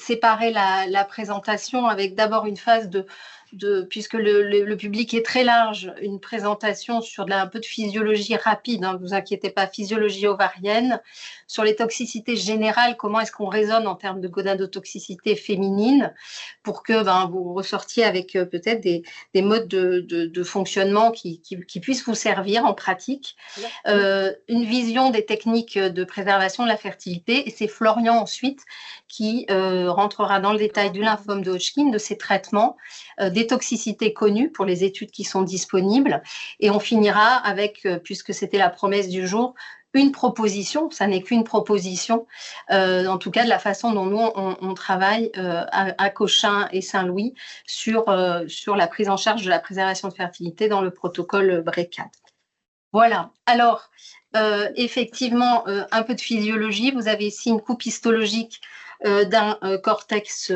séparer la présentation avec d'abord une phase puisque le public est très large, une présentation sur un peu de physiologie rapide, hein, ne vous inquiétez pas, physiologie ovarienne, sur les toxicités générales, comment est-ce qu'on raisonne en termes de gonadotoxicité féminine, pour que vous ressortiez avec peut-être des modes de fonctionnement qui puissent vous servir en pratique. Une vision des techniques de préservation de la fertilité, et c'est Florian ensuite qui rentrera dans le détail du lymphome de Hodgkin, de ses traitements, des toxicités connues pour les études qui sont disponibles, et on finira avec, puisque c'était la promesse du jour, une proposition, ça n'est qu'une proposition, en tout cas de la façon dont nous on travaille à Cochin et Saint-Louis sur la prise en charge de la préservation de fertilité dans le protocole BRCAD. Voilà, alors effectivement, un peu de physiologie, vous avez ici une coupe histologique d'un cortex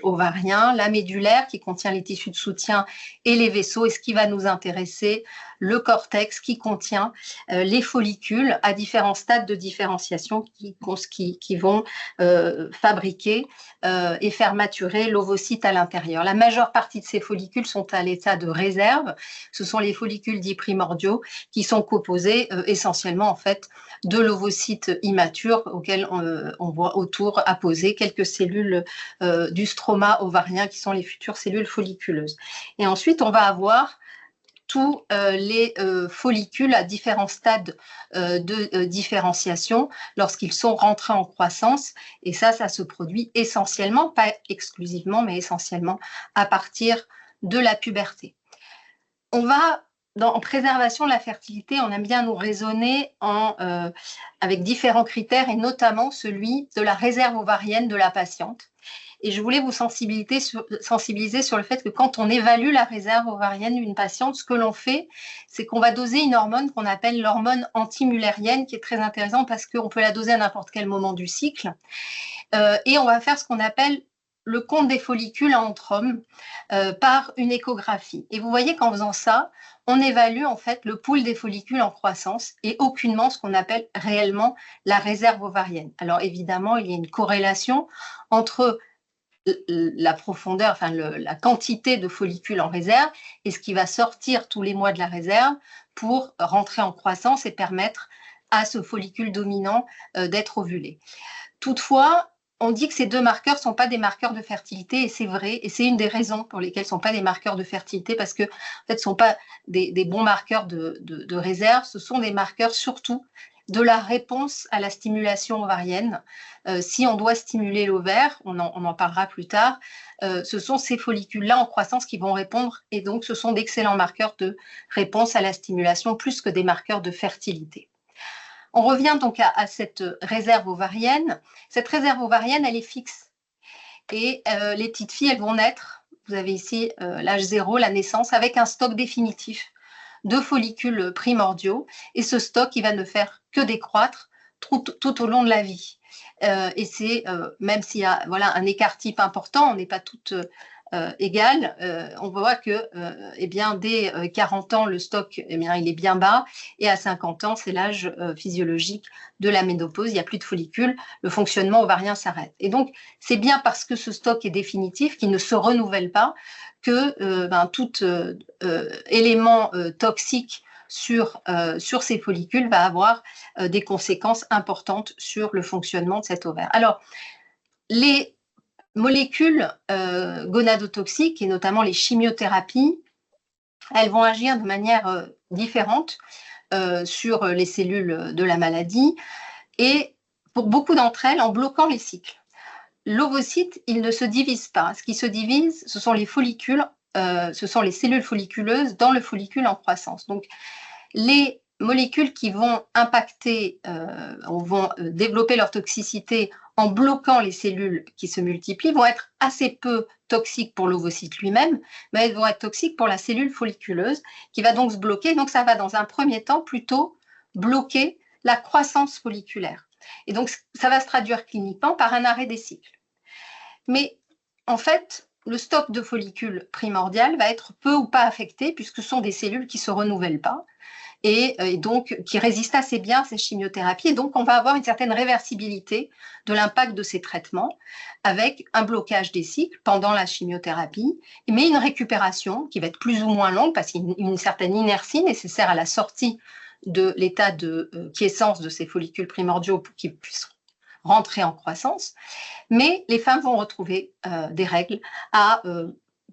ovarien, la médulaire qui contient les tissus de soutien et les vaisseaux, et ce qui va nous intéresser, le cortex qui contient les follicules à différents stades de différenciation qui vont fabriquer et faire maturer l'ovocyte à l'intérieur. La majeure partie de ces follicules sont à l'état de réserve, ce sont les follicules dits primordiaux qui sont composés essentiellement en fait de l'ovocyte immature auquel on voit autour apposées quelques cellules du stroma ovarien qui sont les futures cellules folliculeuses. Et ensuite, on va avoir tous les follicules à différents stades de différenciation lorsqu'ils sont rentrés en croissance. Et ça se produit essentiellement, pas exclusivement, mais essentiellement à partir de la puberté. On va, en préservation de la fertilité, on aime bien nous raisonner avec différents critères et notamment celui de la réserve ovarienne de la patiente. Et je voulais vous sensibiliser sur le fait que quand on évalue la réserve ovarienne d'une patiente, ce que l'on fait, c'est qu'on va doser une hormone qu'on appelle l'hormone antimullérienne, qui est très intéressante parce qu'on peut la doser à n'importe quel moment du cycle. Et on va faire ce qu'on appelle le compte des follicules entre hommes par une échographie. Et vous voyez qu'en faisant ça, on évalue en fait le pool des follicules en croissance et aucunement ce qu'on appelle réellement la réserve ovarienne. Alors évidemment, il y a une corrélation entre la profondeur, enfin la quantité de follicules en réserve et ce qui va sortir tous les mois de la réserve pour rentrer en croissance et permettre à ce follicule dominant d'être ovulé. Toutefois, on dit que ces deux marqueurs ne sont pas des marqueurs de fertilité, et c'est vrai, et c'est une des raisons pour lesquelles ce ne sont pas des marqueurs de fertilité, parce que en fait, ce ne sont pas des bons marqueurs de réserve, ce sont des marqueurs surtout de la réponse à la stimulation ovarienne. Si on doit stimuler l'ovaire, on en parlera plus tard, ce sont ces follicules-là en croissance qui vont répondre, et donc ce sont d'excellents marqueurs de réponse à la stimulation, plus que des marqueurs de fertilité. On revient donc à cette réserve ovarienne. Cette réserve ovarienne, elle est fixe. Et les petites filles, elles vont naître, vous avez ici l'âge 0, la naissance, avec un stock définitif de follicules primordiaux. Et ce stock, il va ne faire que décroître tout au long de la vie. Et c'est, même s'il y a un écart type important, on n'est pas toutes égales, on voit que eh bien, dès 40 ans, le stock il est bien bas, et à 50 ans, c'est l'âge physiologique de la ménopause, il n'y a plus de follicules, le fonctionnement ovarien s'arrête. Et donc, c'est bien parce que ce stock est définitif, qu'il ne se renouvelle pas, que tout élément toxique sur ces follicules va avoir des conséquences importantes sur le fonctionnement de cet ovaire. Alors, les molécules gonadotoxiques, et notamment les chimiothérapies, elles vont agir de manière différente sur les cellules de la maladie, et pour beaucoup d'entre elles, en bloquant les cycles. L'ovocyte, il ne se divise pas. Ce qui se divise, ce sont les follicules, ce sont les cellules folliculeuses dans le follicule en croissance. Donc, les molécules qui vont impacter, vont développer leur toxicité en bloquant les cellules qui se multiplient, vont être assez peu toxiques pour l'ovocyte lui-même, mais elles vont être toxiques pour la cellule folliculeuse qui va donc se bloquer. Donc, ça va dans un premier temps plutôt bloquer la croissance folliculaire. Et donc, ça va se traduire cliniquement par un arrêt des cycles. Mais en fait, le stock de follicules primordial va être peu ou pas affecté puisque ce sont des cellules qui ne se renouvellent pas. et donc qui résistent assez bien à ces chimiothérapies. Et donc, on va avoir une certaine réversibilité de l'impact de ces traitements avec un blocage des cycles pendant la chimiothérapie, mais une récupération qui va être plus ou moins longue parce qu'il y a une certaine inertie nécessaire à la sortie de l'état de quiescence de ces follicules primordiaux pour qu'ils puissent rentrer en croissance. Mais les femmes vont retrouver des règles à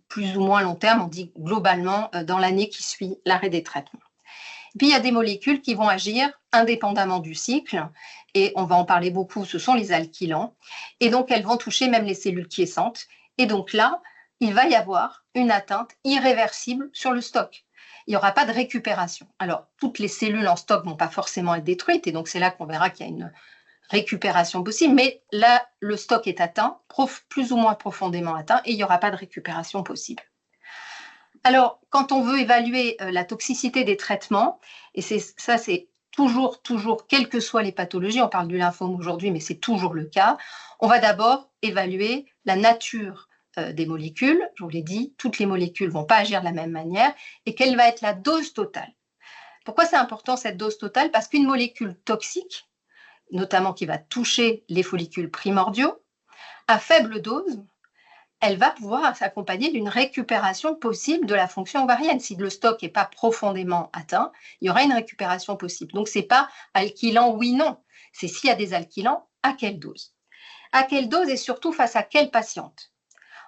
plus ou moins long terme, on dit globalement dans l'année qui suit l'arrêt des traitements. Et puis il y a des molécules qui vont agir indépendamment du cycle, et on va en parler beaucoup, ce sont les alkylants, et donc elles vont toucher même les cellules quiescentes, et donc là, il va y avoir une atteinte irréversible sur le stock. Il n'y aura pas de récupération. Alors, toutes les cellules en stock ne vont pas forcément être détruites, et donc c'est là qu'on verra qu'il y a une récupération possible, mais là, le stock est atteint, plus ou moins profondément atteint, et il n'y aura pas de récupération possible. Alors, quand on veut évaluer la toxicité des traitements, et ça c'est toujours, quelles que soient les pathologies, on parle du lymphome aujourd'hui, mais c'est toujours le cas, on va d'abord évaluer la nature des molécules. Je vous l'ai dit, toutes les molécules ne vont pas agir de la même manière, et quelle va être la dose totale. Pourquoi c'est important cette dose totale? Parce qu'une molécule toxique, notamment qui va toucher les follicules primordiaux, à faible dose, elle va pouvoir s'accompagner d'une récupération possible de la fonction ovarienne. Si le stock n'est pas profondément atteint, il y aura une récupération possible. Donc, ce n'est pas alkylant, oui, non. C'est s'il y a des alkylants, à quelle dose? À quelle dose et surtout face à quelle patiente?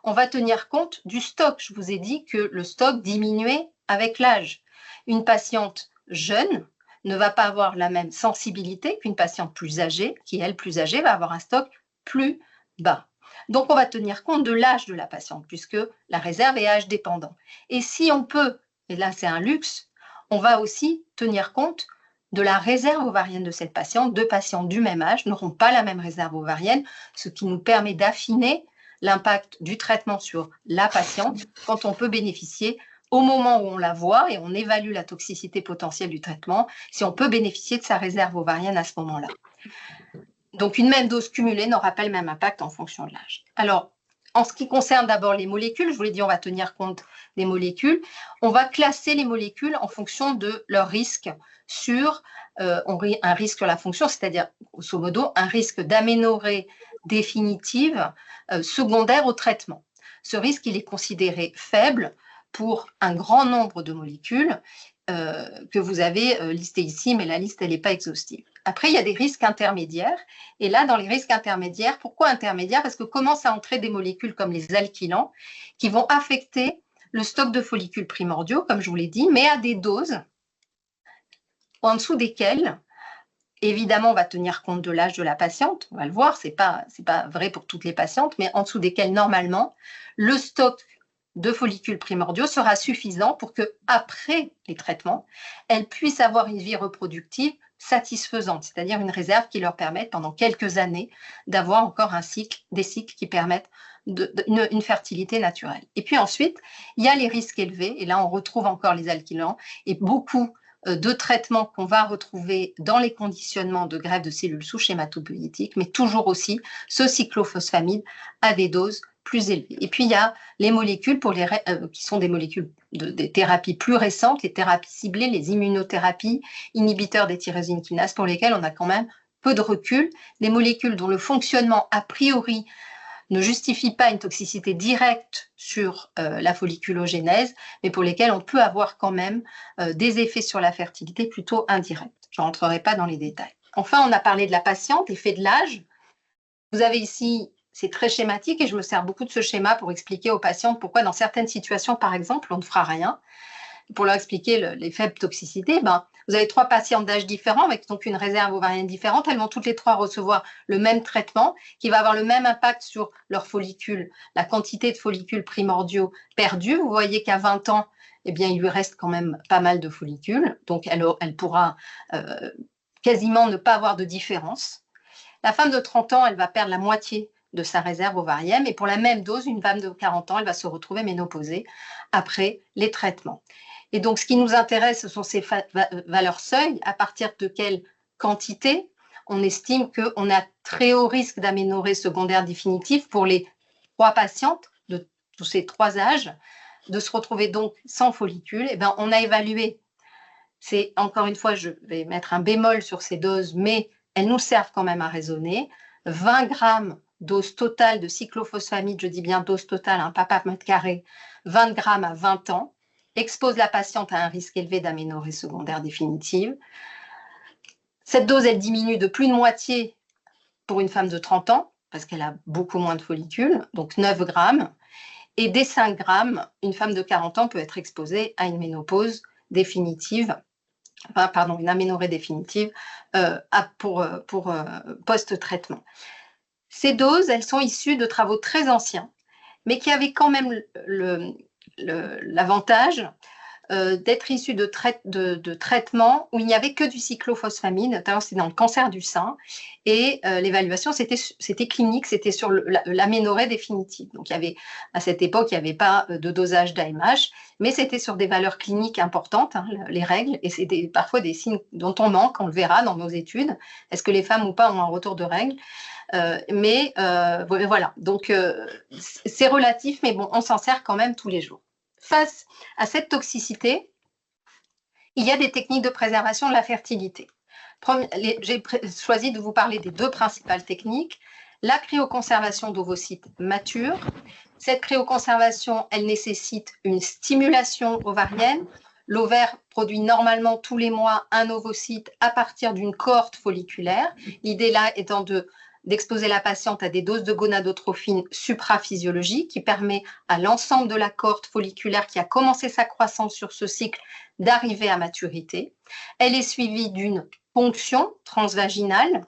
On va tenir compte du stock. Je vous ai dit que le stock diminuait avec l'âge. Une patiente jeune ne va pas avoir la même sensibilité qu'une patiente plus âgée, qui, elle, plus âgée, va avoir un stock plus bas. Donc, on va tenir compte de l'âge de la patiente, puisque la réserve est âge dépendant. Et si on peut, et là c'est un luxe, on va aussi tenir compte de la réserve ovarienne de cette patiente. Deux patientes du même âge n'auront pas la même réserve ovarienne, ce qui nous permet d'affiner l'impact du traitement sur la patiente quand on peut bénéficier au moment où on la voit et on évalue la toxicité potentielle du traitement, si on peut bénéficier de sa réserve ovarienne à ce moment-là. Donc, une même dose cumulée n'aura pas le même impact en fonction de l'âge. Alors, en ce qui concerne d'abord les molécules, je vous l'ai dit, on va tenir compte des molécules. On va classer les molécules en fonction de leur risque sur un risque sur la fonction, c'est-à-dire, grosso modo, un risque d'aménorrhée définitive secondaire au traitement. Ce risque, il est considéré faible pour un grand nombre de molécules que vous avez listées ici, mais la liste, elle n'est pas exhaustive. Après, il y a des risques intermédiaires. Et là, dans les risques intermédiaires, pourquoi intermédiaires? Parce que commencent à entrer des molécules comme les alkylants qui vont affecter le stock de follicules primordiaux, comme je vous l'ai dit, mais à des doses en dessous desquelles, évidemment, on va tenir compte de l'âge de la patiente. On va le voir, ce n'est pas vrai pour toutes les patientes, mais en dessous desquelles, normalement, le stock de follicules primordiaux sera suffisant pour que, après les traitements, elles puissent avoir une vie reproductive satisfaisante, c'est-à-dire une réserve qui leur permette pendant quelques années d'avoir encore des cycles qui permettent une fertilité naturelle. Et puis ensuite, il y a les risques élevés, et là on retrouve encore les alkylants et beaucoup de traitements qu'on va retrouver dans les conditionnements de greffe de cellules souches hématopoïétiques, mais toujours aussi ce cyclophosphamide à des doses plus élevées. Et puis il y a les molécules qui sont des molécules des thérapies plus récentes, les thérapies ciblées, les immunothérapies, inhibiteurs des tyrosine kinase, pour lesquelles on a quand même peu de recul, des molécules dont le fonctionnement a priori ne justifie pas une toxicité directe sur la folliculogénèse, mais pour lesquelles on peut avoir quand même des effets sur la fertilité plutôt indirects. Je ne rentrerai pas dans les détails. Enfin, on a parlé de la patiente, effet de l'âge. Vous avez ici, c'est très schématique et je me sers beaucoup de ce schéma pour expliquer aux patientes pourquoi dans certaines situations, par exemple, on ne fera rien. Pour leur expliquer les faibles toxicités, vous avez 3 patientes d'âge différents avec donc une réserve ovarienne différente. Elles vont toutes les 3 recevoir le même traitement qui va avoir le même impact sur leurs follicules, la quantité de follicules primordiaux perdus. Vous voyez qu'à 20 ans, eh bien, il lui reste quand même pas mal de follicules. Donc, elle pourra quasiment ne pas avoir de différence. La femme de 30 ans, elle va perdre la moitié de sa réserve ovarienne. Et pour la même dose, une femme de 40 ans, elle va se retrouver ménopausée après les traitements. Et donc, ce qui nous intéresse, ce sont ces valeurs seuil, à partir de quelle quantité on estime qu'on a très haut risque d'aménorrhée secondaire définitive pour les 3 patientes de tous ces 3 âges, de se retrouver donc sans follicule. On a évalué c'est, encore une fois, je vais mettre un bémol sur ces doses, mais elles nous servent quand même à raisonner. 20 grammes dose totale de cyclophosphamide, je dis bien dose totale, pas par mètre carré, 20 grammes à 20 ans, expose la patiente à un risque élevé d'aménorrhée secondaire définitive. Cette dose, elle diminue de plus de moitié pour une femme de 30 ans, parce qu'elle a beaucoup moins de follicules, donc 9 grammes. Et dès 5 grammes, une femme de 40 ans peut être exposée à une ménopause définitive, une aménorrhée définitive pour post-traitement. Ces doses, elles sont issues de travaux très anciens, mais qui avaient quand même l'avantage d'être issus de traitements où il n'y avait que du cyclophosphamide, notamment c'est dans le cancer du sein, et l'évaluation c'était clinique, c'était sur l'aménorrhée définitive. Donc à cette époque, il n'y avait pas de dosage d'AMH, mais c'était sur des valeurs cliniques importantes, les règles, et c'est parfois des signes dont on manque, on le verra dans nos études, est-ce que les femmes ou pas ont un retour de règles, mais voilà, donc c'est relatif, mais bon, on s'en sert quand même tous les jours. Face à cette toxicité, il y a des techniques de préservation de la fertilité. J'ai choisi de vous parler des 2 principales techniques. La cryoconservation d'ovocytes matures. Cette cryoconservation, elle nécessite une stimulation ovarienne. L'ovaire produit normalement tous les mois un ovocyte à partir d'une cohorte folliculaire. L'idée là étant d'exposer la patiente à des doses de gonadotrophine supraphysiologiques qui permet à l'ensemble de la cohorte folliculaire qui a commencé sa croissance sur ce cycle d'arriver à maturité. Elle est suivie d'une ponction transvaginale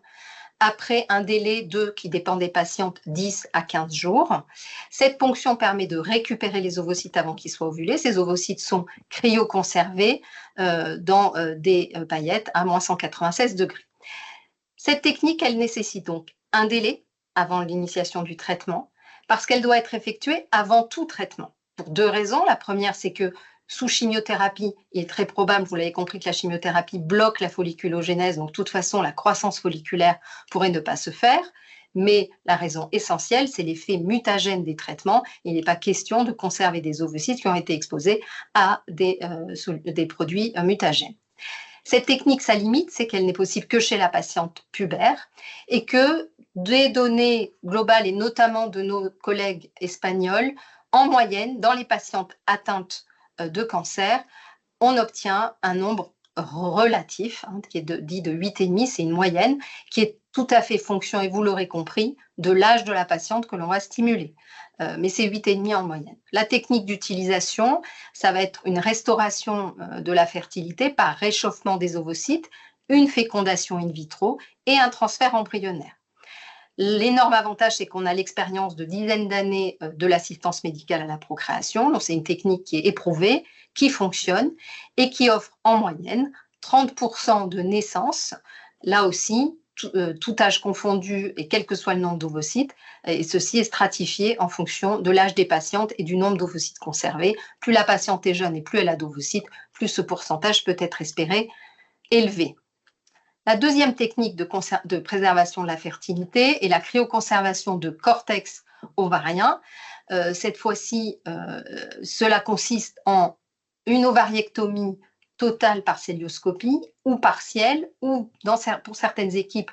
après un délai qui dépend des patientes, 10 à 15 jours. Cette ponction permet de récupérer les ovocytes avant qu'ils soient ovulés. Ces ovocytes sont cryoconservés dans des paillettes à moins 196 degrés. Cette technique, elle nécessite donc un délai avant l'initiation du traitement, parce qu'elle doit être effectuée avant tout traitement. Pour 2 raisons. La première, c'est que sous chimiothérapie, il est très probable, vous l'avez compris, que la chimiothérapie bloque la folliculogénèse, donc de toute façon, la croissance folliculaire pourrait ne pas se faire. Mais la raison essentielle, c'est l'effet mutagène des traitements. Il n'est pas question de conserver des ovocytes qui ont été exposés à des produits mutagènes. Cette technique, sa limite, c'est qu'elle n'est possible que chez la patiente pubaire et que des données globales, et notamment de nos collègues espagnols, en moyenne, dans les patientes atteintes de cancer, on obtient un nombre relatif, qui est dit de 8,5, c'est une moyenne, qui est tout à fait fonction, et vous l'aurez compris, de l'âge de la patiente que l'on va stimuler. Mais c'est 8,5 en moyenne. La technique d'utilisation, ça va être une restauration de la fertilité par réchauffement des ovocytes, une fécondation in vitro et un transfert embryonnaire. L'énorme avantage, c'est qu'on a l'expérience de dizaines d'années de l'assistance médicale à la procréation. Donc, c'est une technique qui est éprouvée, qui fonctionne et qui offre en moyenne 30% de naissances, là aussi, tout âge confondu et quel que soit le nombre d'ovocytes, et ceci est stratifié en fonction de l'âge des patientes et du nombre d'ovocytes conservés. Plus la patiente est jeune et plus elle a d'ovocytes, plus ce pourcentage peut être espéré élevé. La deuxième technique de préservation de la fertilité est la cryoconservation de cortex ovarien. Cette fois-ci, cela consiste en une ovariectomie totale par célioscopie ou partielle, ou pour certaines équipes,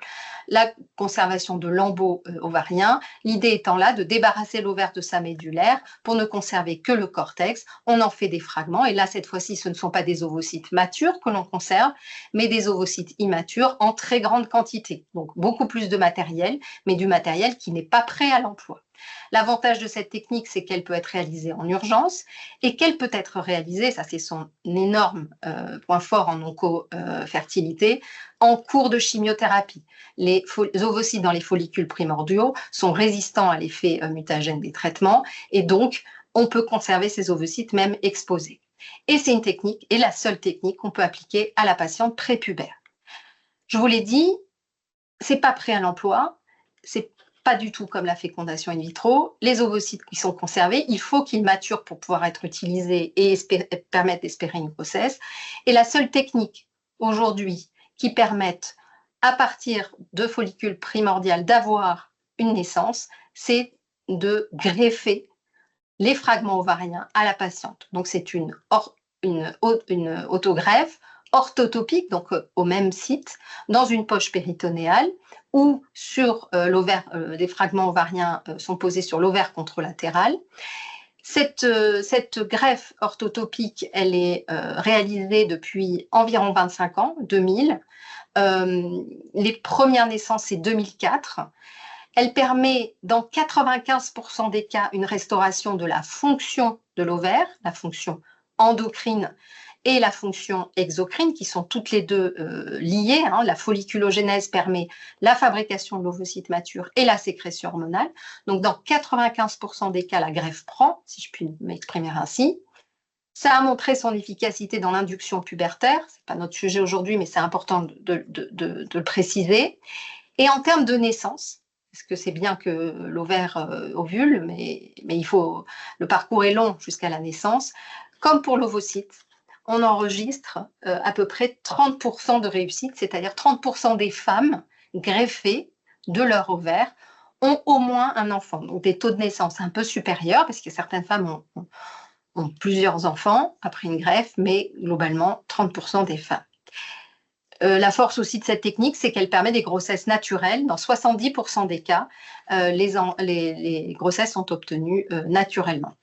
la conservation de lambeaux ovariens. L'idée étant là de débarrasser l'ovaire de sa médullaire pour ne conserver que le cortex. On en fait des fragments et là, cette fois-ci, ce ne sont pas des ovocytes matures que l'on conserve, mais des ovocytes immatures en très grande quantité. Donc beaucoup plus de matériel, mais du matériel qui n'est pas prêt à l'emploi. L'avantage de cette technique, c'est qu'elle peut être réalisée en urgence et qu'elle peut être réalisée, ça c'est son énorme point fort en oncofertilité, en cours de chimiothérapie. Les ovocytes dans les follicules primordiaux sont résistants à l'effet mutagène des traitements et donc on peut conserver ces ovocytes même exposés. Et c'est une technique, et la seule technique qu'on peut appliquer à la patiente prépubère. Je vous l'ai dit, c'est pas prêt à l'emploi, c'est pas du tout comme la fécondation in vitro. Les ovocytes qui sont conservés, il faut qu'ils maturent pour pouvoir être utilisés et permettre d'espérer une grossesse. Et la seule technique aujourd'hui qui permette, à partir de follicules primordiales, d'avoir une naissance, c'est de greffer les fragments ovariens à la patiente. Donc c'est une autogreffe orthotopiques, donc au même site, dans une poche péritonéale, ou sur l'ovaire, des fragments ovariens sont posés sur l'ovaire contralatéral. Cette greffe orthotopique, elle est réalisée depuis environ 25 ans, 2000. Les premières naissances, c'est 2004. Elle permet, dans 95% des cas, une restauration de la fonction de l'ovaire, la fonction endocrine et la fonction exocrine, qui sont toutes les deux liées. La folliculogénèse permet la fabrication de l'ovocyte mature et la sécrétion hormonale. Donc, dans 95% des cas, la greffe prend, si je puis m'exprimer ainsi. Ça a montré son efficacité dans l'induction pubertaire. Ce n'est pas notre sujet aujourd'hui, mais c'est important de le préciser. Et en termes de naissance, parce que c'est bien que l'ovaire ovule, mais il faut, le parcours est long jusqu'à la naissance. Comme pour l'ovocyte, on enregistre à peu près 30% de réussite, c'est-à-dire 30% des femmes greffées de leur ovaire ont au moins un enfant. Donc des taux de naissance un peu supérieurs, parce que certaines femmes ont plusieurs enfants après une greffe, mais globalement 30% des femmes. La force aussi de cette technique, c'est qu'elle permet des grossesses naturelles. Dans 70% des cas, les grossesses sont obtenues naturellement.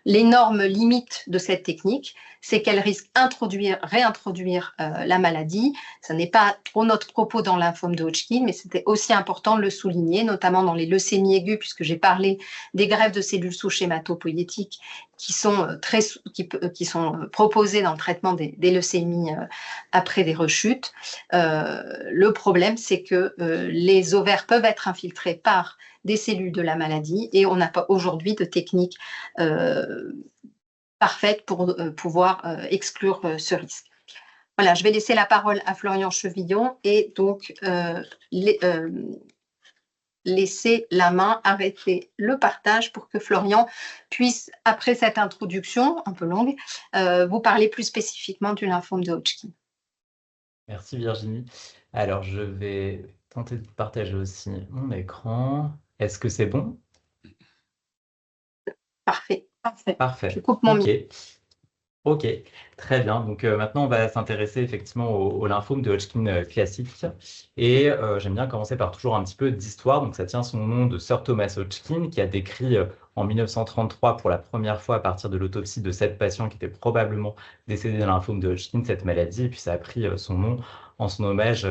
L'énorme limite de cette technique, c'est qu'elle risque réintroduire la maladie. Ce n'est pas trop notre propos dans le lymphome de Hodgkin, mais c'était aussi important de le souligner, notamment dans les leucémies aiguës, puisque j'ai parlé des greffes de cellules souches hématopoïétiques qui sont proposées dans le traitement des leucémies après des rechutes. Le problème, c'est que les ovaires peuvent être infiltrés par des cellules de la maladie et on n'a pas aujourd'hui de technique parfaite pour pouvoir exclure ce risque. Voilà, je vais laisser la parole à Florian Chevillon et donc laisser la main, arrêter le partage pour que Florian puisse, après cette introduction un peu longue, vous parler plus spécifiquement du lymphome de Hodgkin. Merci Virginie. Alors, je vais tenter de partager aussi mon écran. Est-ce que c'est bon? Parfait. Parfait. Je coupe mon micro. Ok, très bien. Donc maintenant, on va s'intéresser effectivement au lymphome de Hodgkin classique. Et j'aime bien commencer par toujours un petit peu d'histoire. Donc ça tient son nom de Sir Thomas Hodgkin, qui a décrit en 1933 pour la première fois à partir de l'autopsie de 7 patients qui étaient probablement décédés d'un lymphome de Hodgkin, cette maladie. Et puis ça a pris son nom en son hommage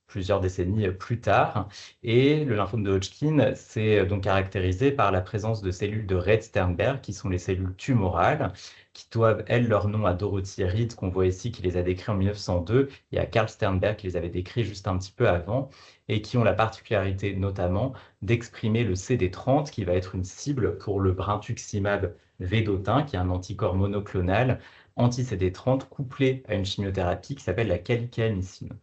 plusieurs décennies plus tard. Et le lymphome de Hodgkin, c'est donc caractérisé par la présence de cellules de Reed-Sternberg, qui sont les cellules tumorales, qui doivent, elles, leur nom à Dorothy Reed, qu'on voit ici, qui les a décrits en 1902, et à Carl Sternberg, qui les avait décrits juste un petit peu avant, et qui ont la particularité notamment d'exprimer le CD30, qui va être une cible pour le brintuximab vedotin, qui est un anticorps monoclonal anti-CD30 couplé à une chimiothérapie qui s'appelle la calcanicine.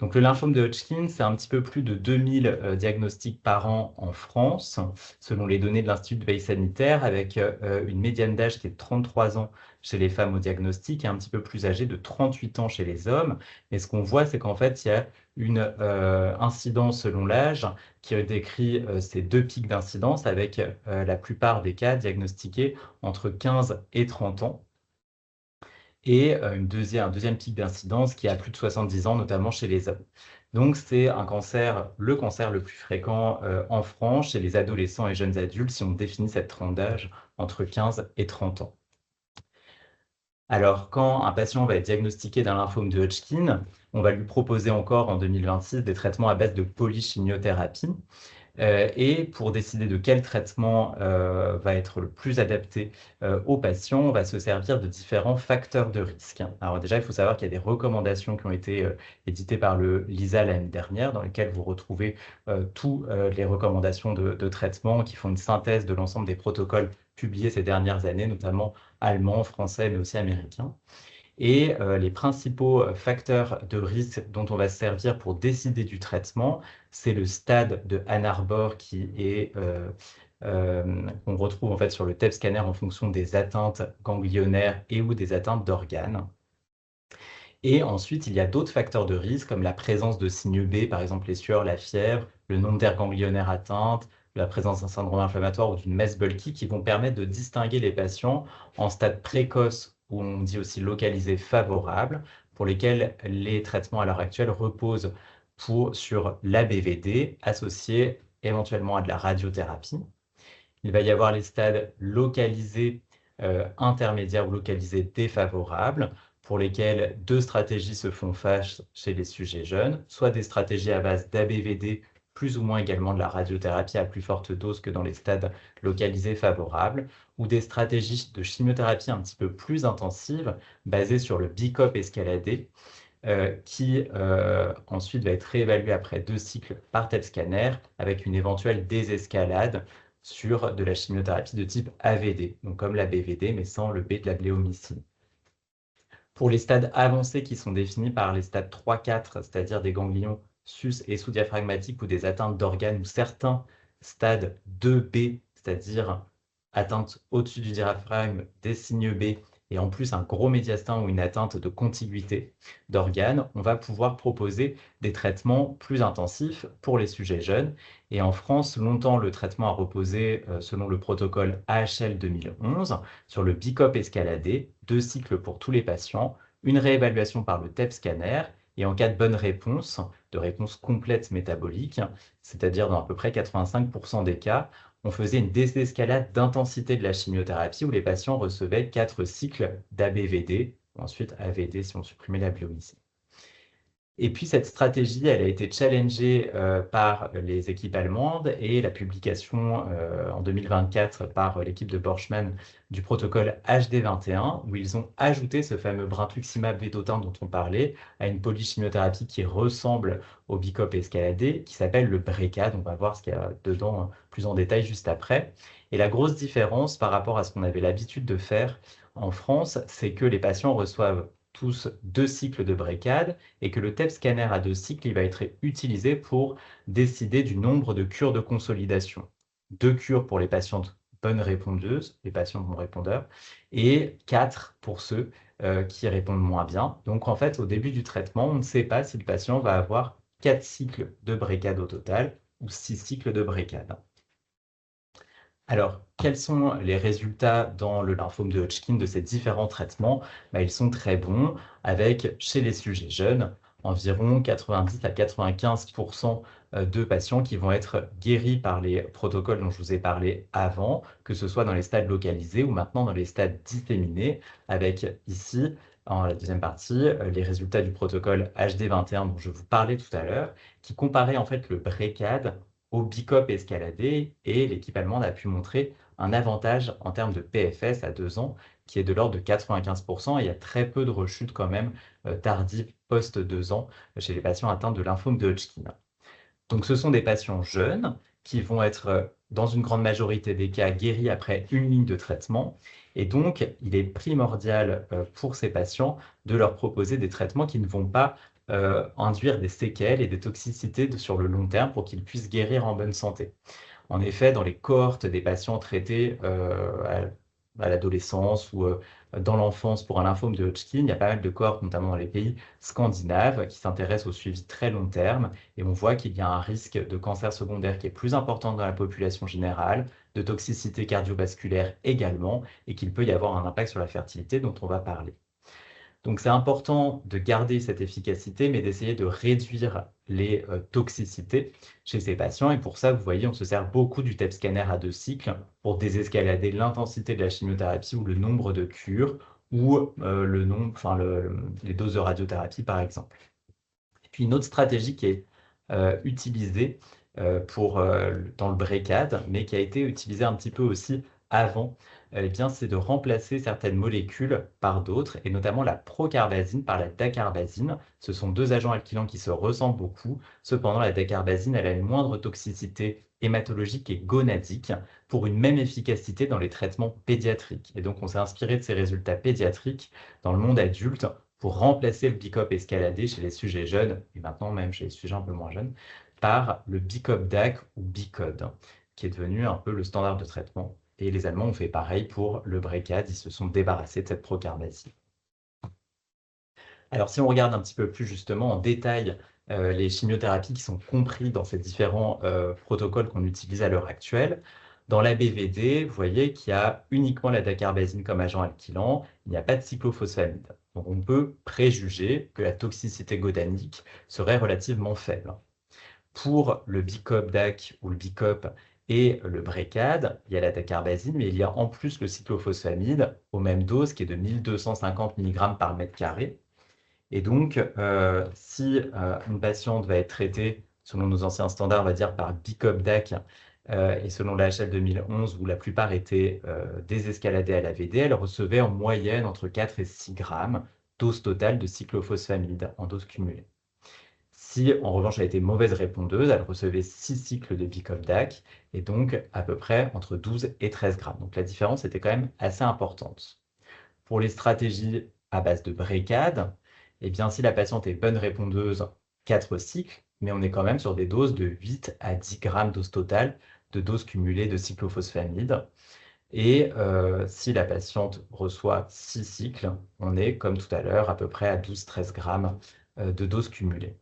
Donc le lymphome de Hodgkin, c'est un petit peu plus de 2000 diagnostics par an en France, selon les données de l'Institut de veille sanitaire, avec une médiane d'âge qui est de 33 ans chez les femmes au diagnostic et un petit peu plus âgée de 38 ans chez les hommes. Et ce qu'on voit, c'est qu'en fait, il y a une incidence selon l'âge qui décrit ces deux pics d'incidence avec la plupart des cas diagnostiqués entre 15 et 30 ans. Et un deuxième pic d'incidence qui a plus de 70 ans, notamment chez les hommes. Donc c'est un cancer, le cancer le plus fréquent en France chez les adolescents et jeunes adultes, si on définit cette tranche d'âge entre 15 et 30 ans. Alors, quand un patient va être diagnostiqué d'un lymphome de Hodgkin, on va lui proposer encore en 2026 des traitements à base de polychimiothérapie. Et pour décider de quel traitement va être le plus adapté aux patients, on va se servir de différents facteurs de risque. Alors déjà, il faut savoir qu'il y a des recommandations qui ont été éditées par le LISA l'année dernière, dans lesquelles vous retrouvez toutes les recommandations de traitement qui font une synthèse de l'ensemble des protocoles publiés ces dernières années, notamment allemands, français, mais aussi américains. Et les principaux facteurs de risque dont on va se servir pour décider du traitement, c'est le stade de Ann Arbor qui est qu'on retrouve en fait sur le TEP scanner en fonction des atteintes ganglionnaires et ou des atteintes d'organes. Et ensuite, il y a d'autres facteurs de risque comme la présence de signes B, par exemple les sueurs, la fièvre, le nombre d'aires ganglionnaires atteintes, la présence d'un syndrome inflammatoire ou d'une messe bulky qui vont permettre de distinguer les patients en stade précoce ou on dit aussi localisés favorables, pour lesquels les traitements à l'heure actuelle reposent sur l'ABVD associé éventuellement à de la radiothérapie. Il va y avoir les stades localisés intermédiaires ou localisés défavorables, pour lesquels deux stratégies se font face chez les sujets jeunes, soit des stratégies à base d'ABVD, plus ou moins également de la radiothérapie à plus forte dose que dans les stades localisés favorables, ou des stratégies de chimiothérapie un petit peu plus intensives, basées sur le BICOP escaladé, qui ensuite va être réévalué après 2 cycles par TEP scanner, avec une éventuelle désescalade sur de la chimiothérapie de type AVD, donc comme la BVD, mais sans le B de la bléomycine. Pour les stades avancés qui sont définis par les stades 3-4, c'est-à-dire des ganglions sus- et sous-diaphragmatiques ou des atteintes d'organes, ou certains stades 2B, c'est-à-dire atteinte au-dessus du diaphragme, des signes B, et en plus un gros médiastin ou une atteinte de contiguïté d'organes, on va pouvoir proposer des traitements plus intensifs pour les sujets jeunes. Et en France, longtemps, le traitement a reposé selon le protocole AHL 2011 sur le BICOP escaladé, 2 cycles pour tous les patients, une réévaluation par le TEP scanner, et en cas de bonne réponse, de réponse complète métabolique, c'est-à-dire dans à peu près 85% des cas, on faisait une désescalade d'intensité de la chimiothérapie où les patients recevaient 4 cycles d'ABVD, ensuite AVD si on supprimait la bléomycine. Et puis cette stratégie, elle a été challengée par les équipes allemandes et la publication en 2024 par l'équipe de Borchmann du protocole HD21, où ils ont ajouté ce fameux brintuximab vedotin dont on parlait à une polychimiothérapie qui ressemble au BICOP escaladé, qui s'appelle le BRCAD. On va voir ce qu'il y a dedans plus en détail juste après. Et la grosse différence par rapport à ce qu'on avait l'habitude de faire en France, c'est que les patients reçoivent tous 2 cycles de BRCAD et que le TEP scanner à 2 cycles, il va être utilisé pour décider du nombre de cures de consolidation. 2 cures pour les patientes bonnes répondeuses, les patients bons répondeurs, et 4 pour ceux qui répondent moins bien. Donc en fait, au début du traitement, on ne sait pas si le patient va avoir 4 cycles de BRCAD au total ou 6 cycles de BRCAD. Alors, quels sont les résultats dans le lymphome de Hodgkin de ces différents traitements? Ils sont très bons, avec, chez les sujets jeunes, environ 90 à 95% de patients qui vont être guéris par les protocoles dont je vous ai parlé avant, que ce soit dans les stades localisés ou maintenant dans les stades disséminés, avec ici, en la deuxième partie, les résultats du protocole HD21 dont je vous parlais tout à l'heure, qui comparait en fait le BRCAD au BICOP escaladé, et l'équipe allemande a pu montrer un avantage en termes de PFS à 2 ans qui est de l'ordre de 95%, et il y a très peu de rechutes quand même tardives post 2 ans chez les patients atteints de lymphome de Hodgkin. Donc ce sont des patients jeunes qui vont être dans une grande majorité des cas guéris après une ligne de traitement, et donc il est primordial pour ces patients de leur proposer des traitements qui ne vont pas induire des séquelles et des toxicités sur le long terme pour qu'ils puissent guérir en bonne santé. En effet, dans les cohortes des patients traités à l'adolescence ou dans l'enfance pour un lymphome de Hodgkin, il y a pas mal de cohortes, notamment dans les pays scandinaves, qui s'intéressent au suivi très long terme, et on voit qu'il y a un risque de cancer secondaire qui est plus important dans la population générale, de toxicité cardiovasculaire également, et qu'il peut y avoir un impact sur la fertilité dont on va parler. Donc c'est important de garder cette efficacité, mais d'essayer de réduire les toxicités chez ces patients. Et pour ça, vous voyez, on se sert beaucoup du TEP scanner à 2 cycles pour désescalader l'intensité de la chimiothérapie ou le nombre de cures, ou les doses de radiothérapie, par exemple. Et puis une autre stratégie qui est utilisée dans le BRCAD, mais qui a été utilisée un petit peu aussi avant, eh bien, c'est de remplacer certaines molécules par d'autres, et notamment la procarbazine par la dacarbazine. Ce sont 2 agents alkylants qui se ressemblent beaucoup. Cependant, la dacarbazine, elle a une moindre toxicité hématologique et gonadique pour une même efficacité dans les traitements pédiatriques. Et donc, on s'est inspiré de ces résultats pédiatriques dans le monde adulte pour remplacer le BICOP escaladé chez les sujets jeunes, et maintenant même chez les sujets un peu moins jeunes, par le BICOP DAC ou BICOD, qui est devenu un peu le standard de traitement. Et les Allemands ont fait pareil pour le BRCAD, ils se sont débarrassés de cette procarbazine. Alors si on regarde un petit peu plus justement en détail les chimiothérapies qui sont comprises dans ces différents protocoles qu'on utilise à l'heure actuelle, Dans la BVD, vous voyez qu'il y a uniquement la dacarbazine comme agent alkylant, il n'y a pas de cyclophosphamide. Donc on peut préjuger que la toxicité godanique serait relativement faible. Pour le bicop-DAC ou le bicop et le Brecad, il y a la dacarbazine, mais il y a en plus le cyclophosphamide aux mêmes doses qui est de 1250 mg par mètre carré. Et donc, si une patiente va être traitée, selon nos anciens standards, on va dire par bicop-DAC, et selon la HL 2011, où la plupart étaient désescaladés à l'AVD, elle recevait en moyenne entre 4 et 6 grammes dose totale de cyclophosphamide en dose cumulée. Si, en revanche, elle était mauvaise répondeuse, elle recevait 6 cycles de bicop-DAC, et donc à peu près entre 12 et 13 grammes. Donc la différence était quand même assez importante. Pour les stratégies à base de Brecad, eh bien, si la patiente est bonne répondeuse, 4 cycles, mais on est quand même sur des doses de 8 à 10 grammes dose totale de dose cumulée de cyclophosphamide. Et si la patiente reçoit 6 cycles, on est, comme tout à l'heure, à peu près à 12-13 grammes de dose cumulée.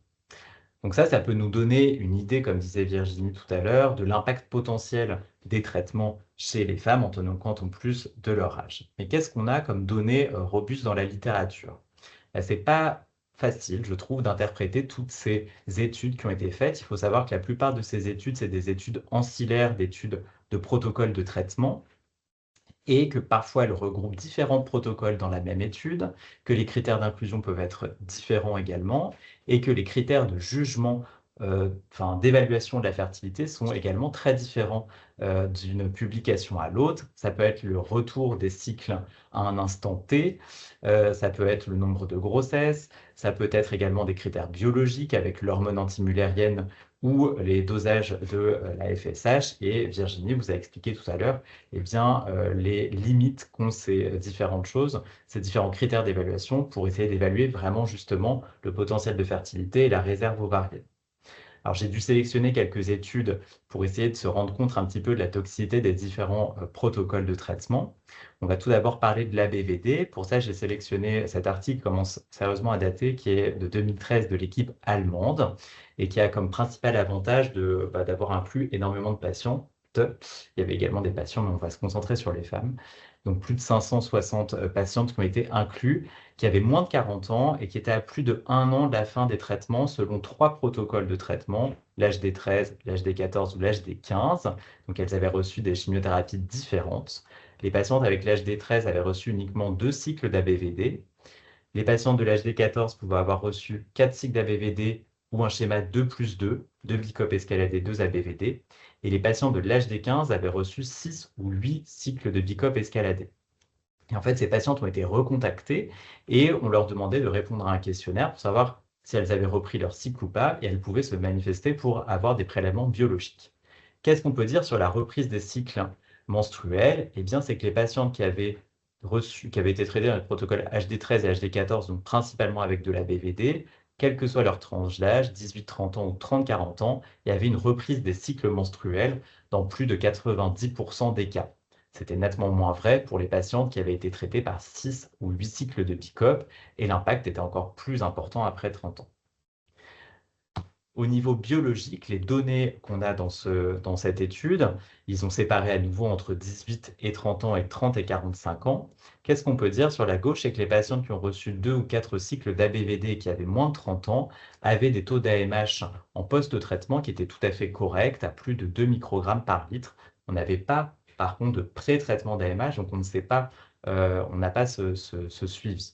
Donc ça peut nous donner une idée, comme disait Virginie tout à l'heure, de l'impact potentiel des traitements chez les femmes en tenant compte en plus de leur âge. Mais qu'est-ce qu'on a comme données robustes dans la littérature? Ce n'est pas facile, je trouve, d'interpréter toutes ces études qui ont été faites. Il faut savoir que la plupart de ces études, c'est des études ancillaires d'études de protocoles de traitement, et que parfois elles regroupent différents protocoles dans la même étude, que les critères d'inclusion peuvent être différents également, et que les critères de jugement, d'évaluation de la fertilité sont également très différents d'une publication à l'autre. Ça peut être le retour des cycles à un instant T, ça peut être le nombre de grossesses, ça peut être également des critères biologiques avec l'hormone antimullérienne ou les dosages de la FSH. Et Virginie vous a expliqué tout à l'heure eh bien, les limites qu'ont ces différentes choses, ces différents critères d'évaluation pour essayer d'évaluer vraiment justement le potentiel de fertilité et la réserve ovarienne. Alors j'ai dû sélectionner quelques études pour essayer de se rendre compte un petit peu de la toxicité des différents protocoles de traitement. On va tout d'abord parler de l'ABVD. Pour ça, j'ai sélectionné cet article qui commence sérieusement à dater, qui est de 2013 de l'équipe allemande et qui a comme principal avantage d'avoir inclus énormément de patients. Il y avait également des patients, mais on va se concentrer sur les femmes. Donc plus de 560 patientes qui ont été incluses, qui avaient moins de 40 ans et qui étaient à plus de 1 an de la fin des traitements selon 3 protocoles de traitement, l'HD13, l'HD14 ou l'HD15. Donc elles avaient reçu des chimiothérapies différentes. Les patientes avec l'HD13 avaient reçu uniquement 2 cycles d'ABVD. Les patientes de l'HD14 pouvaient avoir reçu 4 cycles d'ABVD ou un schéma 2+2, 2 bicop escaladés, 2 ABVD. Et les patients de l'HD15 avaient reçu 6 ou 8 cycles de bicop escaladés. Et en fait, ces patientes ont été recontactées et on leur demandait de répondre à un questionnaire pour savoir si elles avaient repris leur cycle ou pas, et elles pouvaient se manifester pour avoir des prélèvements biologiques. Qu'est-ce qu'on peut dire sur la reprise des cycles menstruels? Eh bien, c'est que les patientes qui avaient été traitées dans le protocole HD13 et HD14, donc principalement avec de la BVD, quelle que soit leur tranche d'âge, 18-30 ans ou 30-40 ans, il y avait une reprise des cycles menstruels dans plus de 90% des cas. C'était nettement moins vrai pour les patientes qui avaient été traitées par 6 ou 8 cycles de bicop, et l'impact était encore plus important après 30 ans. Au niveau biologique, les données qu'on a dans cette étude, ils ont séparé à nouveau entre 18 et 30 ans et 30 et 45 ans. Qu'est-ce qu'on peut dire sur la gauche? C'est que les patientes qui ont reçu 2 ou 4 cycles d'ABVD et qui avaient moins de 30 ans avaient des taux d'AMH en post-traitement qui étaient tout à fait corrects, à plus de 2 microgrammes par litre. On n'avait pas, par contre, de pré-traitement d'AMH, donc on ne sait pas, on n'a pas ce suivi.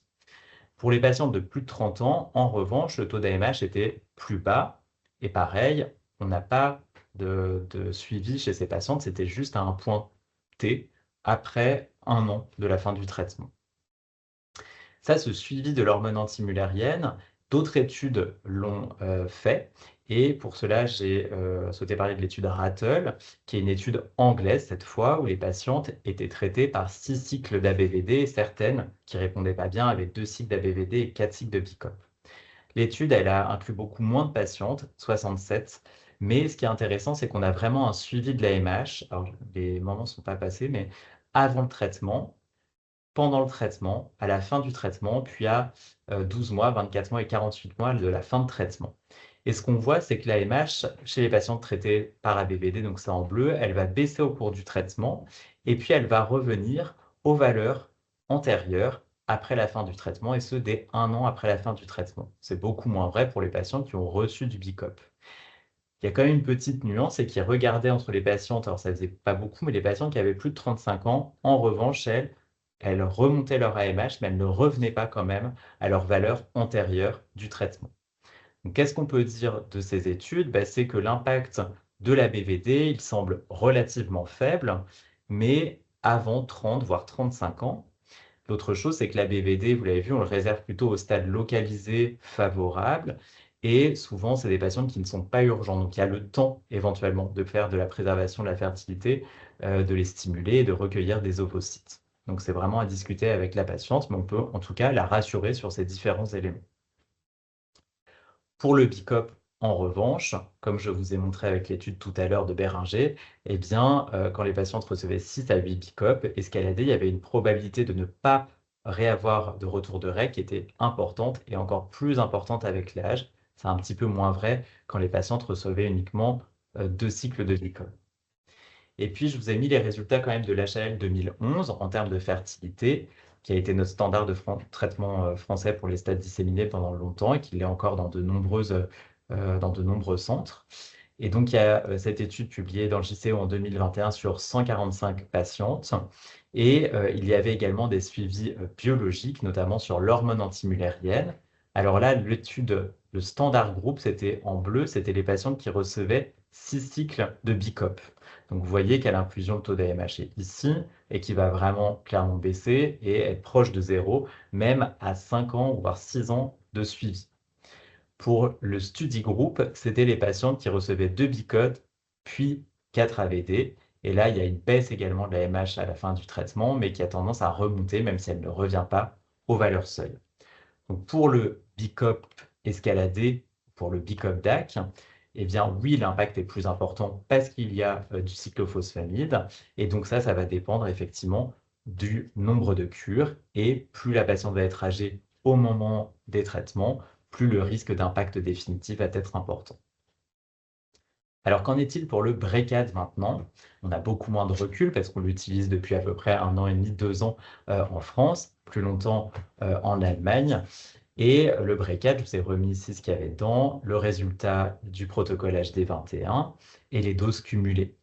Pour les patientes de plus de 30 ans, en revanche, le taux d'AMH était plus bas. Et pareil, on n'a pas de suivi chez ces patientes, c'était juste à un point T après 1 an de la fin du traitement. Ça, ce suivi de l'hormone antimullérienne, d'autres études l'ont fait. Et pour cela, j'ai souhaité parler de l'étude Rattle, qui est une étude anglaise cette fois, où les patientes étaient traitées par 6 cycles d'ABVD et certaines qui ne répondaient pas bien avaient 2 cycles d'ABVD et 4 cycles de bicop. L'étude, elle a inclus beaucoup moins de patientes, 67, mais ce qui est intéressant, c'est qu'on a vraiment un suivi de l'AMH. Alors, les moments ne sont pas passés, mais avant le traitement, pendant le traitement, à la fin du traitement, puis à 12 mois, 24 mois et 48 mois de la fin de traitement. Et ce qu'on voit, c'est que l'AMH, chez les patients traités par ABVD, donc c'est en bleu, elle va baisser au cours du traitement, et puis elle va revenir aux valeurs antérieures après la fin du traitement, et ce, dès 1 an après la fin du traitement. C'est beaucoup moins vrai pour les patients qui ont reçu du BICOP. Il y a quand même une petite nuance, c'est qu'ils regardaient entre les patientes, alors ça faisait pas beaucoup, mais les patientes qui avaient plus de 35 ans, en revanche, elles remontaient leur AMH, mais elles ne revenaient pas quand même à leur valeur antérieure du traitement. Donc, qu'est-ce qu'on peut dire de ces études? C'est que l'impact de la BVD, il semble relativement faible, mais avant 30, voire 35 ans. L'autre chose, c'est que la BVD, vous l'avez vu, on le réserve plutôt au stade localisé favorable. Et souvent, c'est des patients qui ne sont pas urgents. Donc, il y a le temps éventuellement de faire de la préservation de la fertilité, de les stimuler et de recueillir des ovocytes. Donc, c'est vraiment à discuter avec la patiente, mais on peut en tout cas la rassurer sur ces différents éléments. Pour le BICOP, en revanche, comme je vous ai montré avec l'étude tout à l'heure de Béringer, eh bien, quand les patientes recevaient 6 à 8 BICOP escaladés, il y avait une probabilité de ne pas réavoir de retour de règles qui était importante et encore plus importante avec l'âge. C'est un petit peu moins vrai quand les patientes recevaient uniquement 2 cycles de BICOP. Et puis, je vous ai mis les résultats quand même de l'HAL 2011 en termes de fertilité, qui a été notre standard de traitement français pour les stades disséminés pendant longtemps et qui l'est encore dans de nombreux centres. Et donc, il y a cette étude publiée dans le JCO en 2021 sur 145 patientes. Et il y avait également des suivis biologiques, notamment sur l'hormone antimulérienne. Alors là, l'étude, le standard groupe, c'était en bleu, c'était les patientes qui recevaient 6 cycles de BICOP. Donc, vous voyez qu'à l'inclusion, le taux d'AMH est ici et qui va vraiment clairement baisser et être proche de 0, même à 5 ans, voire 6 ans de suivi. Pour le study group, c'était les patientes qui recevaient 2 BICOP, puis 4 AVD. Et là, il y a une baisse également de l'AMH à la fin du traitement, mais qui a tendance à remonter, même si elle ne revient pas aux valeurs seuil. Donc, pour le BICOP escaladé, pour le BICOP DAC, eh bien, oui, l'impact est plus important parce qu'il y a du cyclophosphamide. Et donc, ça va dépendre effectivement du nombre de cures. Et plus la patiente va être âgée au moment des traitements, plus le risque d'impact définitif va être important. Alors, qu'en est-il pour le BRECAD maintenant? On a beaucoup moins de recul parce qu'on l'utilise depuis à peu près 1 an et demi, 2 ans en France, plus longtemps en Allemagne. Et le BRECAD, je vous ai remis ici ce qu'il y avait dedans, le résultat du protocole HD21 et les doses cumulées.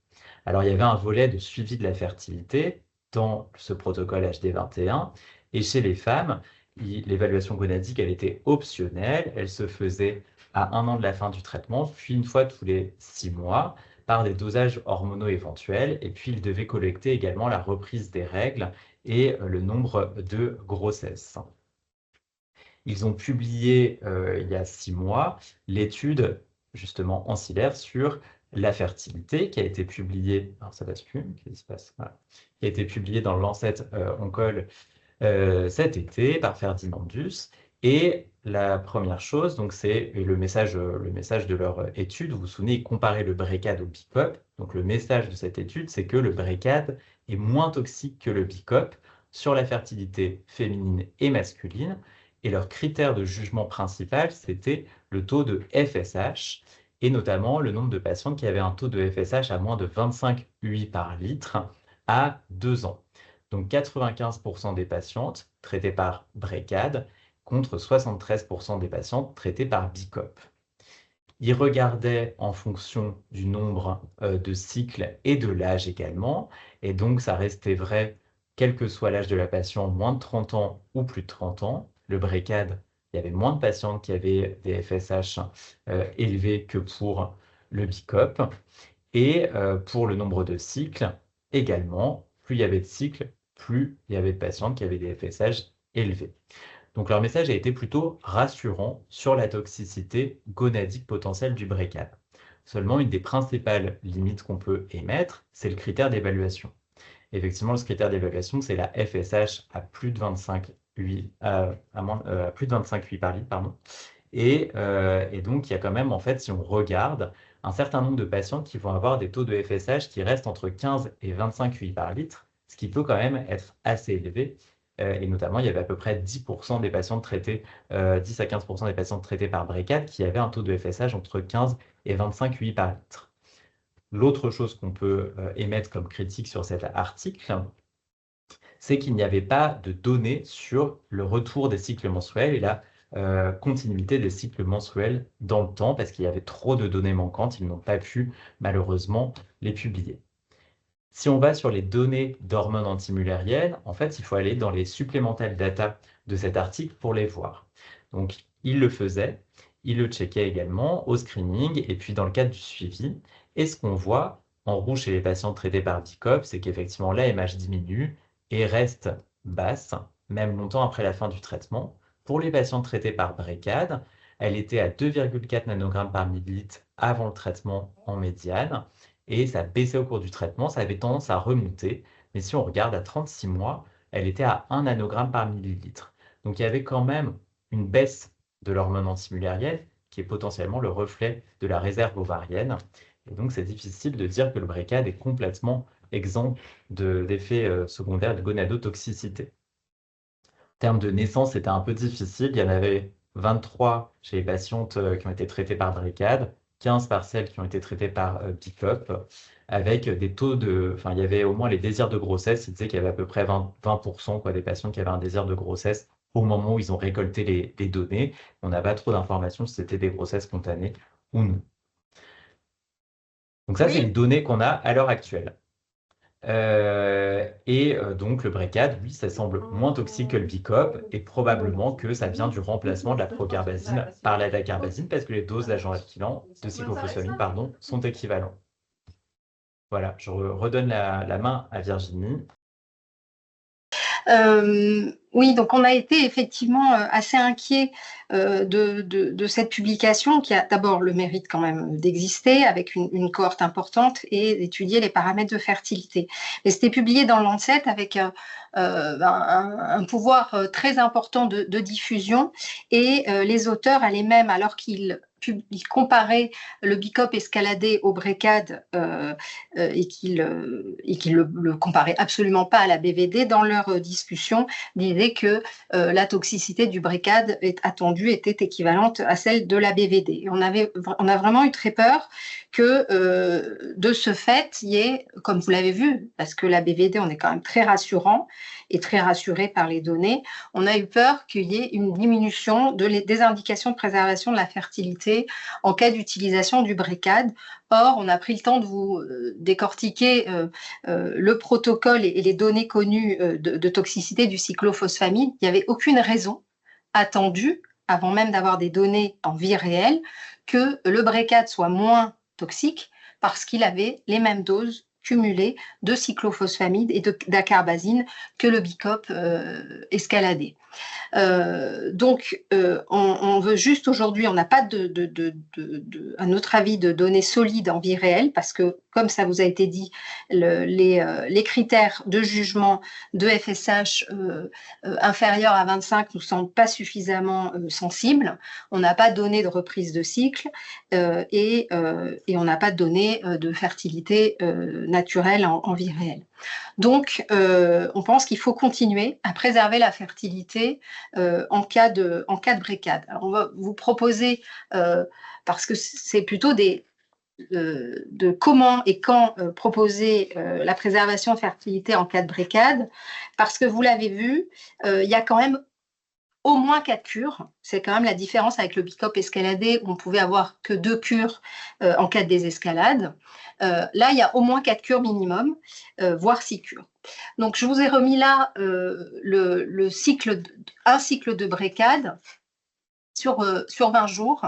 Alors, il y avait un volet de suivi de la fertilité dans ce protocole HD21. Et chez les femmes, l'évaluation gonadique, elle était optionnelle. Elle se faisait à 1 an de la fin du traitement, puis une fois tous les 6 mois, par des dosages hormonaux éventuels. Et puis, ils devaient collecter également la reprise des règles et le nombre de grossesses. Ils ont publié il y a 6 mois l'étude justement ancillaire sur la fertilité qui a été publiée, alors ça passe plus, qu'est-ce qui se passe? Voilà. Qui a été publiée dans le Lancet Oncol cet été par Ferdinandus. Et la première chose, donc c'est le message de leur étude, vous vous souvenez, ils comparaient le BRECAD au BICOP. Donc le message de cette étude, c'est que le BRECAD est moins toxique que le BICOP sur la fertilité féminine et masculine. Et leur critère de jugement principal, c'était le taux de FSH, et notamment le nombre de patientes qui avaient un taux de FSH à moins de 25 UI par litre à 2 ans. Donc 95% des patientes traitées par BRECAD contre 73% des patientes traitées par BICOP. Ils regardaient en fonction du nombre de cycles et de l'âge également, et donc ça restait vrai quel que soit l'âge de la patiente, moins de 30 ans ou plus de 30 ans. Le BRECAD, il y avait moins de patientes qui avaient des FSH élevés que pour le BICOP. Et pour le nombre de cycles, également, plus il y avait de cycles, plus il y avait de patientes qui avaient des FSH élevés. Donc leur message a été plutôt rassurant sur la toxicité gonadique potentielle du BRECAD. Seulement, une des principales limites qu'on peut émettre, c'est le critère d'évaluation. Effectivement, ce critère d'évaluation, c'est la FSH à plus de 25 UI, plus de 25 UI par litre, pardon. Et donc, il y a quand même, en fait, si on regarde, un certain nombre de patients qui vont avoir des taux de FSH qui restent entre 15 et 25 UI par litre, ce qui peut quand même être assez élevé et notamment, il y avait à peu près 10% des patients traités, 10 à 15% des patients traités par Brecad qui avaient un taux de FSH entre 15 et 25 UI par litre. L'autre chose qu'on peut émettre comme critique sur cet article, c'est qu'il n'y avait pas de données sur le retour des cycles menstruels et la continuité des cycles menstruels dans le temps, parce qu'il y avait trop de données manquantes, ils n'ont pas pu malheureusement les publier. Si on va sur les données d'hormones antimullériennes, en fait, il faut aller dans les supplemental data de cet article pour les voir. Donc, il le faisait, il le checkait également au screening et puis dans le cadre du suivi. Et ce qu'on voit en rouge chez les patients traités par BICOP, c'est qu'effectivement l'AMH diminue et reste basse, même longtemps après la fin du traitement. Pour les patients traités par Brecad, elle était à 2,4 nanogrammes par millilitre avant le traitement en médiane et ça baissait au cours du traitement, ça avait tendance à remonter. Mais si on regarde à 36 mois, elle était à 1 nanogramme par millilitre. Donc il y avait quand même une baisse de l'hormone antimullérienne qui est potentiellement le reflet de la réserve ovarienne. Et donc c'est difficile de dire que le Brecad est complètement exempt d'effets secondaires de gonadotoxicité. En termes de naissance, c'était un peu difficile. Il y en avait 23 chez les patientes qui ont été traitées par Brecad, 15 par celles qui ont été traitées par BICOP, avec des taux de... Enfin, il y avait au moins les désirs de grossesse. Il disait qu'il y avait à peu près 20% quoi, des patients qui avaient un désir de grossesse au moment où ils ont récolté les données. On n'a pas trop d'informations si c'était des grossesses spontanées ou non. Donc ça, c'est les Oui, données qu'on a à l'heure actuelle. Donc le Brecad, oui, ça semble moins toxique que le BICOP et probablement que ça vient du remplacement de la procarbazine par la dacarbazine parce que les doses d'agents alkylants, de cyclophosphamide, pardon, sont équivalents. Voilà, je redonne la main à Virginie. Oui, donc on a été effectivement assez inquiets de cette publication qui a d'abord le mérite quand même d'exister avec une cohorte importante et d'étudier les paramètres de fertilité. Mais c'était publié dans Lancet avec un pouvoir très important de diffusion et les auteurs allaient même, alors qu'ils comparaient le BICOP escaladé au Brecad et qu'ils le comparaient absolument pas à la BVD, dans leur discussion, disaient que la toxicité du Brecad attendue était équivalente à celle de la BVD. Et on a vraiment eu très peur que de ce fait, il y ait, comme vous l'avez vu, parce que la BVD, on est quand même très rassurant et très rassuré par les données, on a eu peur qu'il y ait une diminution des indications de préservation de la fertilité en cas d'utilisation du Brecad. Or, on a pris le temps de vous décortiquer le protocole et les données connues de toxicité du cyclophosphamide. Il n'y avait aucune raison attendue, avant même d'avoir des données en vie réelle, que le Brecad soit moins toxique parce qu'il avait les mêmes doses cumulées de cyclophosphamide et d'acarbazine que le BICOP escaladé. Donc, on veut juste aujourd'hui, on n'a pas à notre avis, de données solides en vie réelle, parce que, comme ça vous a été dit, les critères de jugement de FSH inférieurs à 25 nous semblent pas suffisamment sensibles. On n'a pas de données de reprise de cycle et on n'a pas de données de fertilité naturelle en vie réelle. Donc, on pense qu'il faut continuer à préserver la fertilité en cas de Brecad. Alors, on va vous proposer, parce que c'est plutôt de comment et quand proposer la préservation de fertilité en cas de Brecad, parce que vous l'avez vu, il y a quand même au moins 4 cures. C'est quand même la différence avec le BICOP escaladé où on pouvait avoir que 2 cures en cas de désescalade. Là, il y a au moins 4 cures minimum, voire 6 cures. Donc, je vous ai remis là un cycle de Brecad sur 20 jours,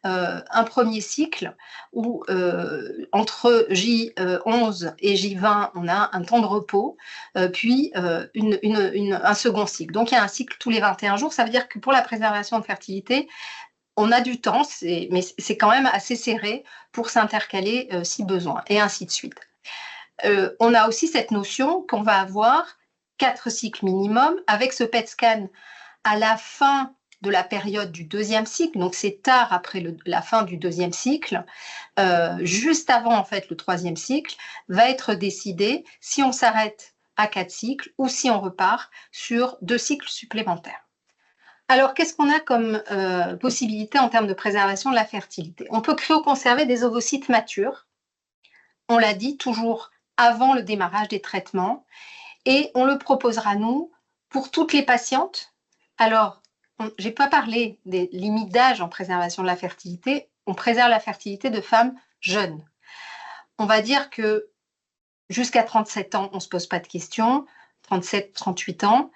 un premier cycle où entre J11 et J20, on a un temps de repos, puis un second cycle. Donc, il y a un cycle tous les 21 jours. Ça veut dire que pour la préservation de fertilité, on a du temps, mais c'est quand même assez serré pour s'intercaler si besoin, et ainsi de suite. On a aussi cette notion qu'on va avoir 4 cycles minimum avec ce PET scan à la fin de la période du deuxième cycle, donc c'est tard après la fin du deuxième cycle, juste avant en fait le troisième cycle, va être décidé si on s'arrête à 4 cycles ou si on repart sur 2 cycles supplémentaires. Alors, qu'est-ce qu'on a comme possibilité en termes de préservation de la fertilité? On peut cryoconserver des ovocytes matures, on l'a dit, toujours avant le démarrage des traitements, et on le proposera, nous, pour toutes les patientes. Alors, je n'ai pas parlé des limites d'âge en préservation de la fertilité, on préserve la fertilité de femmes jeunes. On va dire que jusqu'à 37 ans, on ne se pose pas de questions, 37, 38 ans,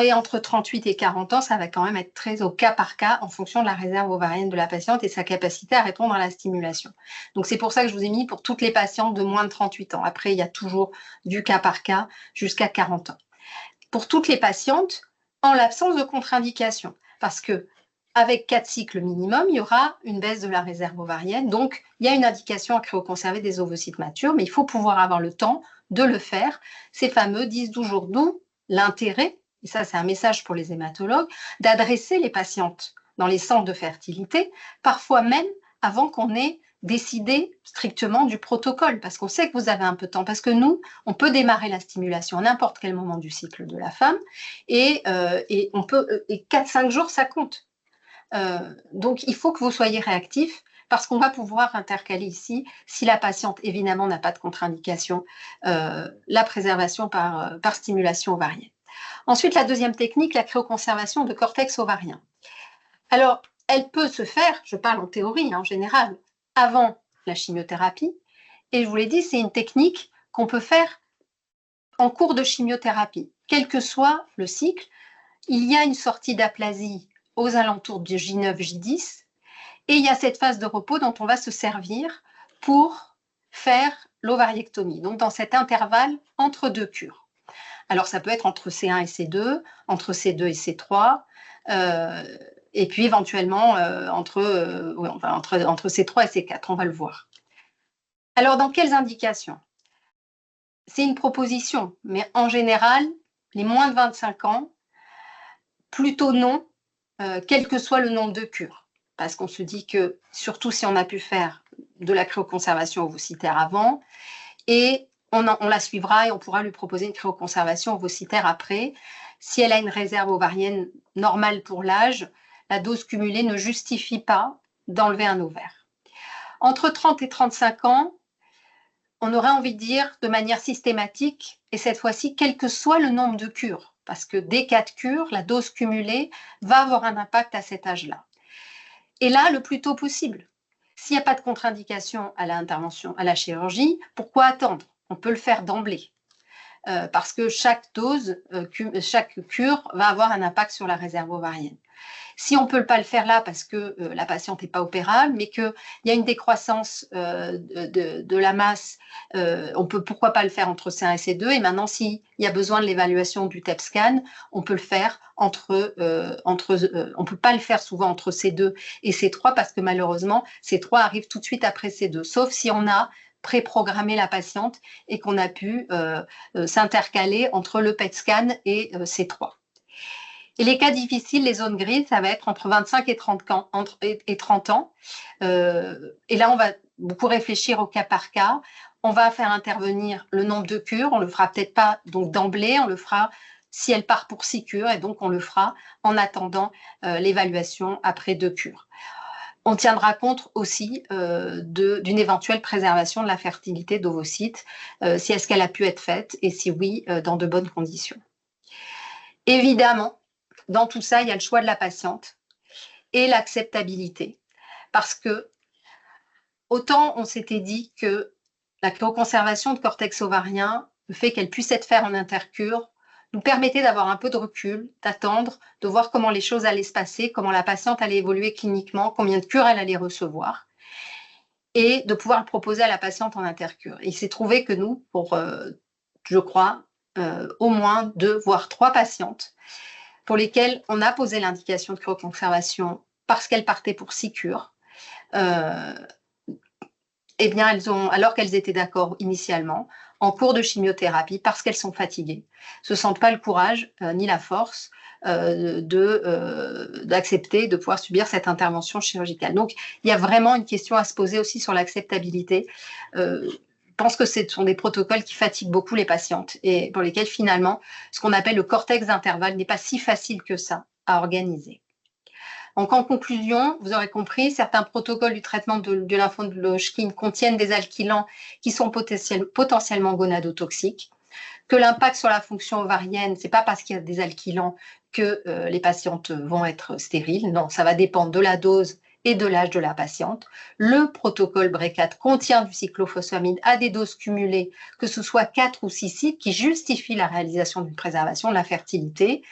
et entre 38 et 40 ans, ça va quand même être très au cas par cas en fonction de la réserve ovarienne de la patiente et sa capacité à répondre à la stimulation. Donc c'est pour ça que je vous ai mis pour toutes les patientes de moins de 38 ans. Après, il y a toujours du cas par cas jusqu'à 40 ans. Pour toutes les patientes, en l'absence de contre-indication, parce que avec 4 cycles minimum, il y aura une baisse de la réserve ovarienne. Donc, il y a une indication à cryoconserver des ovocytes matures, mais il faut pouvoir avoir le temps de le faire, ces fameux 10-12 jours, d'où l'intérêt, et ça c'est un message pour les hématologues, d'adresser les patientes dans les centres de fertilité, parfois même avant qu'on ait décidé strictement du protocole, parce qu'on sait que vous avez un peu de temps, parce que nous, on peut démarrer la stimulation à n'importe quel moment du cycle de la femme, et 4-5 jours, ça compte. Donc, il faut que vous soyez réactifs parce qu'on va pouvoir intercaler ici, si la patiente évidemment n'a pas de contre-indication, la préservation par stimulation ovarienne. Ensuite, la deuxième technique, la cryoconservation de cortex ovarien. Alors, elle peut se faire, je parle en théorie, en général, avant la chimiothérapie. Et je vous l'ai dit, c'est une technique qu'on peut faire en cours de chimiothérapie. Quel que soit le cycle, il y a une sortie d'aplasie aux alentours du J9, J10, et il y a cette phase de repos dont on va se servir pour faire l'ovariectomie, donc dans cet intervalle entre 2 cures. Alors ça peut être entre C1 et C2, entre C2 et C3, et puis éventuellement entre C3 et C4, on va le voir. Alors dans quelles indications? C'est une proposition, mais en général, les moins de 25 ans, plutôt non, quel que soit le nombre de cures. Parce qu'on se dit que, surtout si on a pu faire de la cryoconservation ovocytaire avant, et on la suivra et on pourra lui proposer une cryoconservation ovocytaire après. Si elle a une réserve ovarienne normale pour l'âge, la dose cumulée ne justifie pas d'enlever un ovaire. Entre 30 et 35 ans, on aurait envie de dire de manière systématique, et cette fois-ci, quel que soit le nombre de cures, parce que dès 4 cures, la dose cumulée va avoir un impact à cet âge-là. Et là, le plus tôt possible. S'il n'y a pas de contre-indication à l'intervention, à la chirurgie, pourquoi attendre? On peut le faire d'emblée. Parce que chaque dose, chaque cure va avoir un impact sur la réserve ovarienne. Si on ne peut pas le faire là parce que la patiente n'est pas opérable, mais qu'il y a une décroissance de la masse, on peut pourquoi pas le faire entre C1 et C2. Et maintenant, s'il y a besoin de l'évaluation du TEP scan, on peut le faire on ne peut pas le faire souvent entre C2 et C3 parce que malheureusement, C3 arrive tout de suite après C2, sauf si on a préprogrammé la patiente et qu'on a pu s'intercaler entre le PET scan et C3. Et les cas difficiles, les zones grises, ça va être entre 25 et 30 ans. Et là, on va beaucoup réfléchir au cas par cas. On va faire intervenir le nombre de cures. On ne le fera peut-être pas donc d'emblée, on le fera si elle part pour 6 cures. Et donc, on le fera en attendant l'évaluation après 2 cures. On tiendra compte aussi d'une éventuelle préservation de la fertilité d'ovocytes, si est-ce qu'elle a pu être faite et si oui, dans de bonnes conditions. Évidemment, dans tout ça, il y a le choix de la patiente et l'acceptabilité. Parce que, autant on s'était dit que la cryoconservation de cortex ovarien, le fait qu'elle puisse être faite en intercure, nous permettait d'avoir un peu de recul, d'attendre, de voir comment les choses allaient se passer, comment la patiente allait évoluer cliniquement, combien de cures elle allait recevoir, et de pouvoir le proposer à la patiente en intercure. Et il s'est trouvé que nous, pour, je crois, au moins 2 voire 3 patientes, pour lesquelles on a posé l'indication de cryoconservation parce qu'elles partaient pour 6 cures, eh bien, alors qu'elles étaient d'accord initialement, en cours de chimiothérapie, parce qu'elles sont fatiguées, se sentent pas le courage ni la force d'accepter de pouvoir subir cette intervention chirurgicale. Donc, il y a vraiment une question à se poser aussi sur l'acceptabilité. pense que ce sont des protocoles qui fatiguent beaucoup les patientes et pour lesquels finalement, ce qu'on appelle le cortex intervalle n'est pas si facile que ça à organiser. Donc, en conclusion, vous aurez compris, certains protocoles du traitement de lymphome de Hodgkin contiennent des alkylants qui sont potentiellement gonadotoxiques, que l'impact sur la fonction ovarienne, ce n'est pas parce qu'il y a des alkylants que les patientes vont être stériles. Non, ça va dépendre de la dose et de l'âge de la patiente. Le protocole BRCA contient du cyclophosphamide à des doses cumulées, que ce soit 4 ou 6 cycles, qui justifient la réalisation d'une préservation de la fertilité.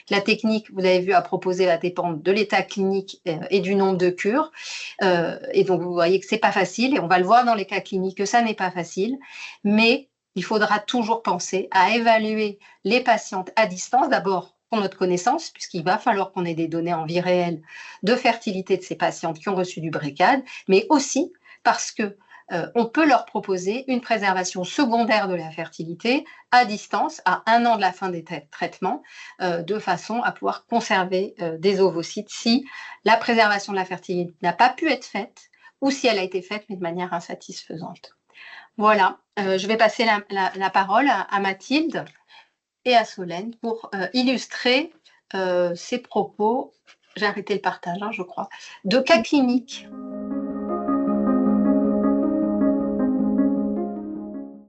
La technique, vous l'avez vu, à proposer va dépendre de l'état clinique et du nombre de cures. Et donc, vous voyez que ce n'est pas facile, et on va le voir dans les cas cliniques que ça n'est pas facile, mais il faudra toujours penser à évaluer les patientes à distance, d'abord pour notre connaissance, puisqu'il va falloir qu'on ait des données en vie réelle de fertilité de ces patientes qui ont reçu du BRCA, mais aussi parce que on peut leur proposer une préservation secondaire de la fertilité à distance, à 1 an de la fin des traitements, de façon à pouvoir conserver des ovocytes si la préservation de la fertilité n'a pas pu être faite ou si elle a été faite mais de manière insatisfaisante. Voilà, je vais passer la parole à Mathilde et à Solène pour illustrer ces propos, j'ai arrêté le partage, je crois, de cas cliniques.